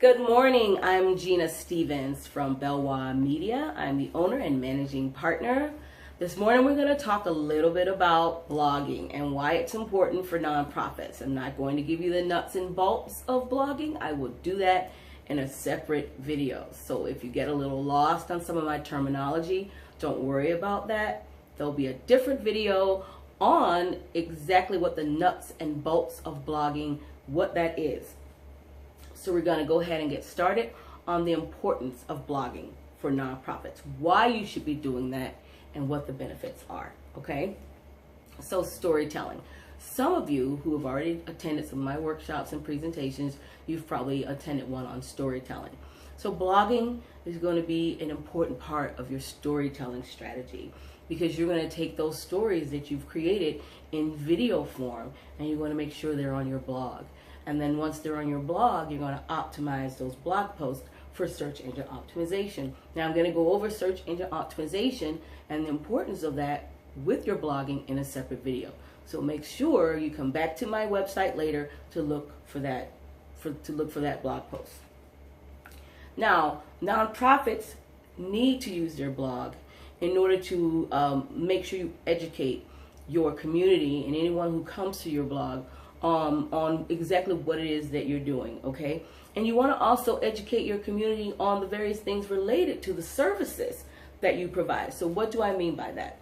Good morning, I'm Gina Stevens from Belwa Media. I'm the owner and managing partner. This morning we're going to talk a little bit about blogging and why it's important for nonprofits. I'm not going to give you the nuts and bolts of blogging. I will do that in a separate video. So if you get a little lost on some of my terminology, don't worry about that. There'll be a different video on exactly what the nuts and bolts of blogging, what that is. So we're going to go ahead and get started on the importance of blogging for nonprofits, why you should be doing that, and what the benefits are, okay? So storytelling. Some of you who have already attended some of my workshops and presentations, you've probably attended one on storytelling. So blogging is going to be an important part of your storytelling strategy because you're going to take those stories that you've created in video form and you're going to make sure they're on your blog. And then once they're on your blog, you're going to optimize those blog posts for search engine optimization. Now I'm going to go over search engine optimization and the importance of that with your blogging in a separate video. So make sure you come back to my website later to look for that, blog post. Now, nonprofits need to use their blog in order to make sure you educate your community and anyone who comes to your blog on exactly what it is that you're doing, okay? And you want to also educate your community on the various things related to the services that you provide. So what do I mean by that?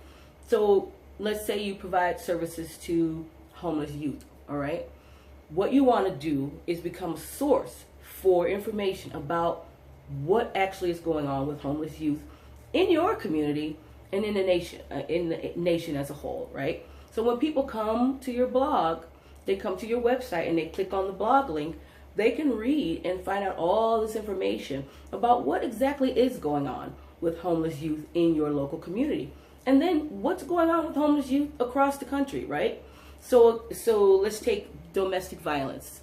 So let's say you provide services to homeless youth, all right? What you want to do is become a source for information about what actually is going on with homeless youth in your community and in the nation as a whole, right? So when people come to your blog, they come to your website and they click on the blog link, they can read and find out all this information about what exactly is going on with homeless youth in your local community. And then what's going on with homeless youth across the country, right? So let's take domestic violence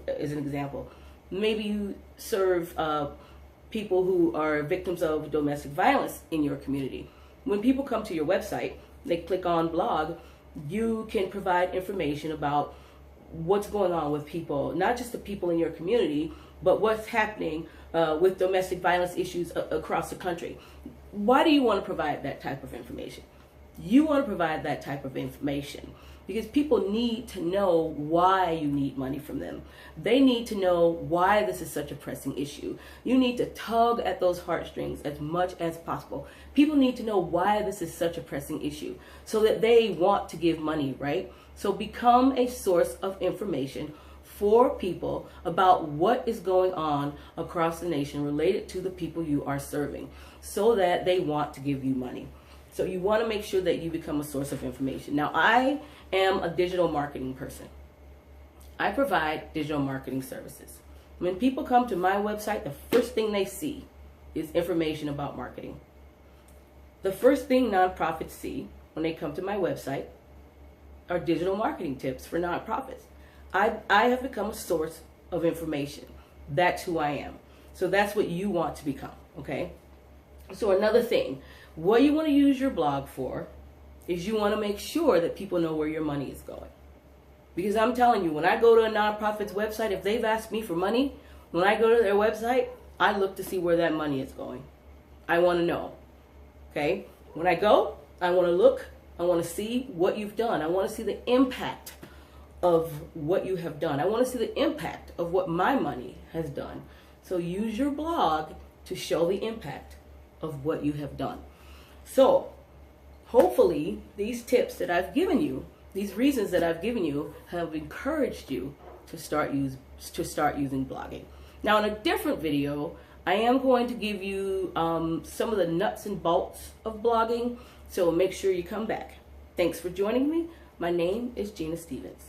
as an example. Maybe you serve people who are victims of domestic violence in your community. When people come to your website, they click on blog, you can provide information about what's going on with people, not just the people in your community, but what's happening with domestic violence issues across the country. Why do you want to provide that type of information? You want to provide that type of information because people need to know why you need money from them. They need to know why this is such a pressing issue. You need to tug at those heartstrings as much as possible. People need to know why this is such a pressing issue so that they want to give money, right? So become a source of information for people about what is going on across the nation related to the people you are serving so that they want to give you money. So you want to make sure that you become a source of information. Now, I am a digital marketing person. I provide digital marketing services. When people come to my website, the first thing they see is information about marketing. The first thing nonprofits see when they come to my website are digital marketing tips for nonprofits. I have become a source of information. That's who I am. So that's what you want to become, okay? So another thing, what you want to use your blog for is you want to make sure that people know where your money is going. Because I'm telling you, when I go to a nonprofit's website, if they've asked me for money, when I go to their website, I look to see where that money is going. I want to know, okay? When I go, I want to look, I want to see what you've done. I want to see the impact of what you have done. I want to see the impact of what my money has done. So use your blog to show the impact of what you have done. So hopefully these tips that I've given you, these reasons that I've given you have encouraged you to start using blogging. Now in a different video, I am going to give you some of the nuts and bolts of blogging. So make sure you come back. Thanks for joining me. My name is Gina Stevens.